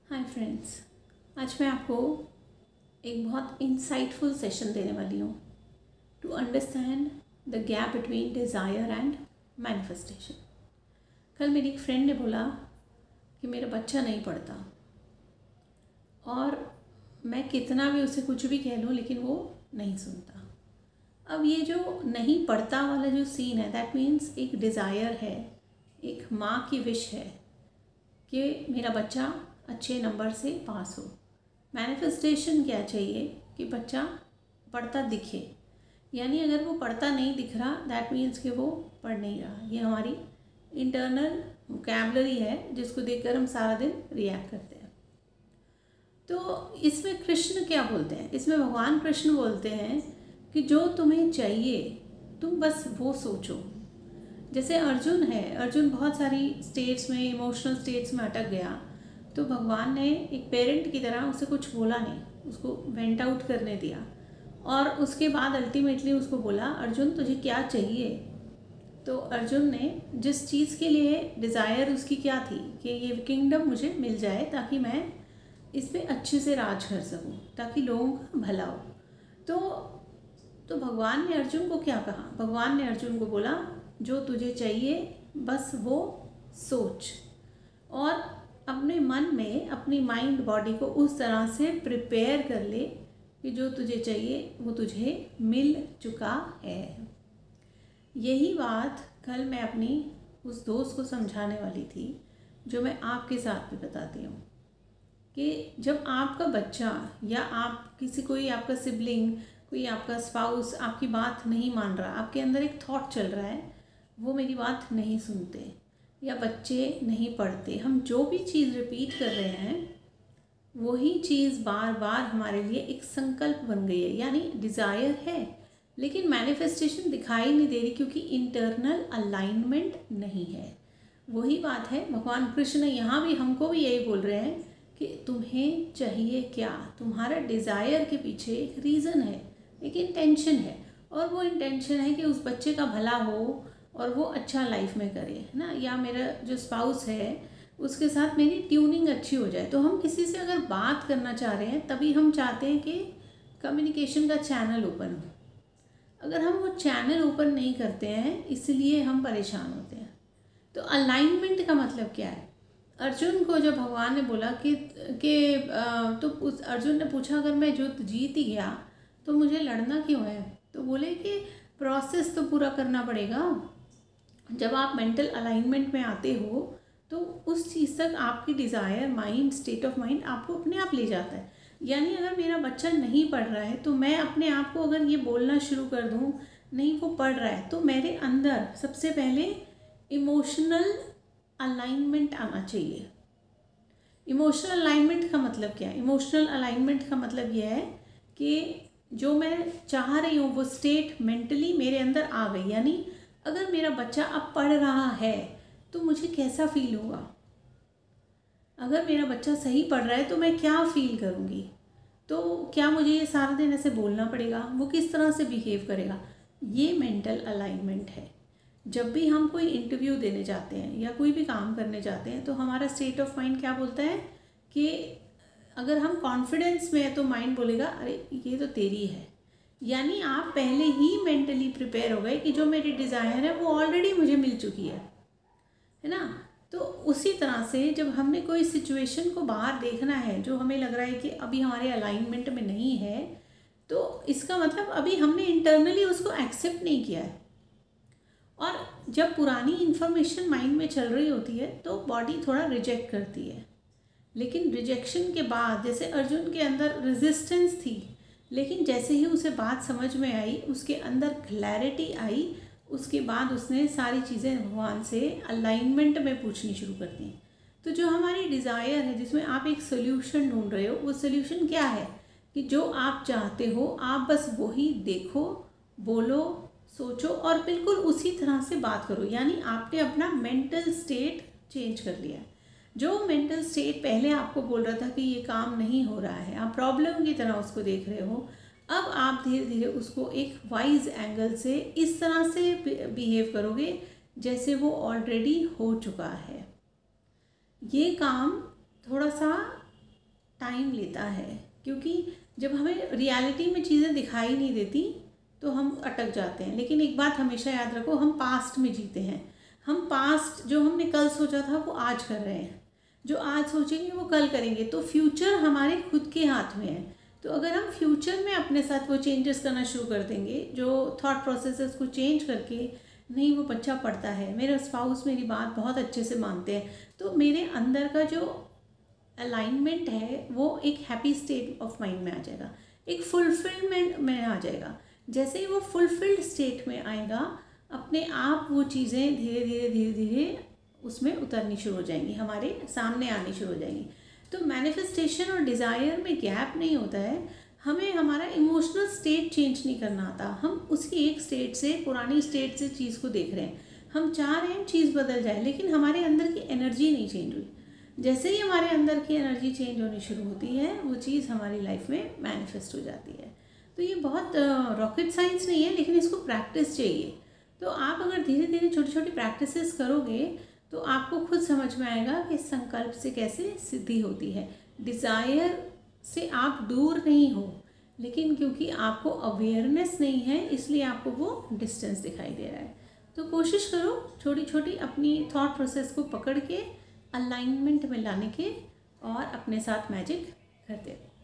Hi friends, आज मैं आपको एक बहुत इंसाइटफुल सेशन देने वाली हूँ to understand the gap between desire and manifestation. कल मेरी एक फ्रेंड ने बोला कि मेरा बच्चा नहीं पढ़ता और मैं कितना भी उसे कुछ भी कह लूँ लेकिन वो नहीं सुनता। अब ये जो नहीं पढ़ता वाला जो सीन है, दैट मीन्स एक डिज़ायर है, एक माँ की विश है कि मेरा बच्चा अच्छे नंबर से पास हो। मैनिफेस्टेशन क्या चाहिए कि बच्चा पढ़ता दिखे, यानी अगर वो पढ़ता नहीं दिख रहा दैट मीन्स कि वो पढ़ नहीं रहा। ये हमारी इंटरनल वोकैबुलरी है जिसको देखकर हम सारा दिन रिएक्ट करते हैं। तो इसमें कृष्ण क्या बोलते हैं, इसमें भगवान कृष्ण बोलते हैं कि जो तुम्हें चाहिए तुम बस वो सोचो। जैसे अर्जुन है, अर्जुन बहुत सारी स्टेट्स में, इमोशनल स्टेट्स में अटक गया, तो भगवान ने एक पेरेंट की तरह उसे कुछ बोला नहीं, उसको वेंट आउट करने दिया और उसके बाद अल्टीमेटली उसको बोला अर्जुन तुझे क्या चाहिए। तो अर्जुन ने जिस चीज़ के लिए डिज़ायर उसकी क्या थी कि ये किंगडम मुझे मिल जाए ताकि मैं इस पर अच्छे से राज कर सकूं, ताकि लोगों का भला हो। तो भगवान ने अर्जुन को क्या कहा, भगवान ने अर्जुन को बोला जो तुझे चाहिए बस वो सोच और अपने मन में अपनी माइंड बॉडी को उस तरह से प्रिपेयर कर ले कि जो तुझे चाहिए वो तुझे मिल चुका है। यही बात कल मैं अपनी उस दोस्त को समझाने वाली थी, जो मैं आपके साथ भी बताती हूँ कि जब आपका बच्चा या आप किसी, कोई आपका सिबलिंग, कोई आपका स्पाउस आपकी बात नहीं मान रहा, आपके अंदर एक थॉट चल रहा है वो मेरी बात नहीं सुनते या बच्चे नहीं पढ़ते, हम जो भी चीज़ रिपीट कर रहे हैं वही चीज़ बार बार हमारे लिए एक संकल्प बन गई है, यानी डिज़ायर है लेकिन मैनिफेस्टेशन दिखाई नहीं दे रही क्योंकि इंटरनल अलाइनमेंट नहीं है। वही बात है, भगवान कृष्ण यहाँ भी हमको भी यही बोल रहे हैं कि तुम्हें चाहिए क्या, तुम्हारा डिज़ायर के पीछे एक रीज़न है, एक इंटेंशन है और वो इंटेंशन है कि उस बच्चे का भला हो और वो अच्छा लाइफ में करे, है ना, या मेरा जो स्पाउस है उसके साथ मेरी ट्यूनिंग अच्छी हो जाए। तो हम किसी से अगर बात करना चाह रहे हैं तभी हम चाहते हैं कि कम्युनिकेशन का चैनल ओपन हो। अगर हम वो चैनल ओपन नहीं करते हैं इसलिए हम परेशान होते हैं। तो अलाइनमेंट का मतलब क्या है, अर्जुन को जब भगवान ने बोला कि तो उस अर्जुन ने पूछा अगर मैं युद्ध जीत ही गया तो मुझे लड़ना क्यों है, तो बोले कि प्रोसेस तो पूरा करना पड़ेगा। जब आप मेंटल अलाइनमेंट में आते हो तो उस चीज़ तक आपकी desire, mind, state of mind आपको अपने आप ले जाता है। यानी अगर मेरा बच्चा नहीं पढ़ रहा है तो मैं अपने आप को अगर ये बोलना शुरू कर दूँ नहीं वो पढ़ रहा है, तो मेरे अंदर सबसे पहले इमोशनल अलाइनमेंट आना चाहिए। इमोशनल अलाइनमेंट का मतलब क्या है, इमोशनल अलाइनमेंट का मतलब यह है कि जो मैं चाह रही हूँ वो स्टेट मेंटली मेरे अंदर आ गई। यानी अगर मेरा बच्चा अब पढ़ रहा है तो मुझे कैसा फील होगा, अगर मेरा बच्चा सही पढ़ रहा है तो मैं क्या फील करूँगी, तो क्या मुझे ये सारा दिन ऐसे बोलना पड़ेगा, वो किस तरह से बिहेव करेगा। ये मेंटल अलाइनमेंट है। जब भी हम कोई इंटरव्यू देने जाते हैं या कोई भी काम करने जाते हैं तो हमारा स्टेट ऑफ माइंड क्या बोलता है कि अगर हम कॉन्फिडेंस में है तो माइंड बोलेगा अरे ये तो तेरी है। यानी आप पहले ही मेंटली प्रिपेयर हो गए कि जो मेरी डिज़ायर है वो ऑलरेडी मुझे मिल चुकी है ना। तो उसी तरह से जब हमने कोई सिचुएशन को बाहर देखना है जो हमें लग रहा है कि अभी हमारे अलाइनमेंट में नहीं है, तो इसका मतलब अभी हमने इंटरनली उसको एक्सेप्ट नहीं किया है। और जब पुरानी इन्फॉर्मेशन माइंड में चल रही होती है तो बॉडी थोड़ा रिजेक्ट करती है, लेकिन रिजेक्शन के बाद जैसे अर्जुन के अंदर रेजिस्टेंस थी, लेकिन जैसे ही उसे बात समझ में आई, उसके अंदर क्लैरिटी आई, उसके बाद उसने सारी चीज़ें भगवान से अलाइनमेंट में पूछनी शुरू कर दी। तो जो हमारी डिज़ायर है जिसमें आप एक सोल्यूशन ढूंढ रहे हो, वो सोल्यूशन क्या है कि जो आप चाहते हो आप बस वही देखो, बोलो, सोचो और बिल्कुल उसी तरह से बात करो। यानी आपने अपना मेंटल स्टेट चेंज कर लिया है। जो मेंटल स्टेट पहले आपको बोल रहा था कि ये काम नहीं हो रहा है, आप प्रॉब्लम की तरह उसको देख रहे हो, अब आप धीरे धीरे उसको एक वाइज एंगल से इस तरह से बिहेव करोगे जैसे वो ऑलरेडी हो चुका है। ये काम थोड़ा सा टाइम लेता है, क्योंकि जब हमें रियलिटी में चीज़ें दिखाई नहीं देती तो हम अटक जाते हैं। लेकिन एक बात हमेशा याद रखो, हम पास्ट में जीते हैं। हम पास्ट जो हमने कल सोचा था वो आज कर रहे हैं, जो आज सोचेंगे वो कल करेंगे। तो फ्यूचर हमारे खुद के हाथ में है। तो अगर हम फ्यूचर में अपने साथ वो चेंजेस करना शुरू कर देंगे, जो थॉट प्रोसेसेस को चेंज करके, नहीं वो बच्चा पढ़ता है, मेरा स्पाउस मेरी बात बहुत अच्छे से मानते हैं, तो मेरे अंदर का जो अलाइनमेंट है वो एक हैप्पी स्टेट ऑफ माइंड में आ जाएगा, एक फुलफिलमेंट में आ जाएगा। जैसे ही वो फुलफिल्ड स्टेट में आएगा, अपने आप वो चीज़ें धीरे धीरे धीरे धीरे उसमें उतरनी शुरू हो जाएंगी, हमारे सामने आनी शुरू हो जाएंगी। तो मैनिफेस्टेशन और डिज़ायर में गैप नहीं होता है। हमें हमारा इमोशनल स्टेट चेंज नहीं करना आता। हम उसकी एक स्टेट से, पुरानी स्टेट से चीज़ को देख रहे हैं। हम चाह रहे हैं चीज़ बदल जाए, लेकिन हमारे अंदर की एनर्जी नहीं चेंज हुई। जैसे ही हमारे अंदर की एनर्जी चेंज होनी शुरू होती है, वो चीज़ हमारी लाइफ में मैनिफेस्ट हो जाती है। तो ये बहुत रॉकेट साइंस नहीं है, लेकिन इसको प्रैक्टिस चाहिए। तो आप अगर धीरे धीरे छोटी छोटी प्रैक्टिसेस करोगे तो आपको खुद समझ में आएगा कि संकल्प से कैसे सिद्धि होती है। डिज़ायर से आप दूर नहीं हो, लेकिन क्योंकि आपको अवेयरनेस नहीं है, इसलिए आपको वो डिस्टेंस दिखाई दे रहा है। तो कोशिश करो छोटी छोटी अपनी थॉट प्रोसेस को पकड़ के अलाइनमेंट में लाने के, और अपने साथ मैजिक करते रहो।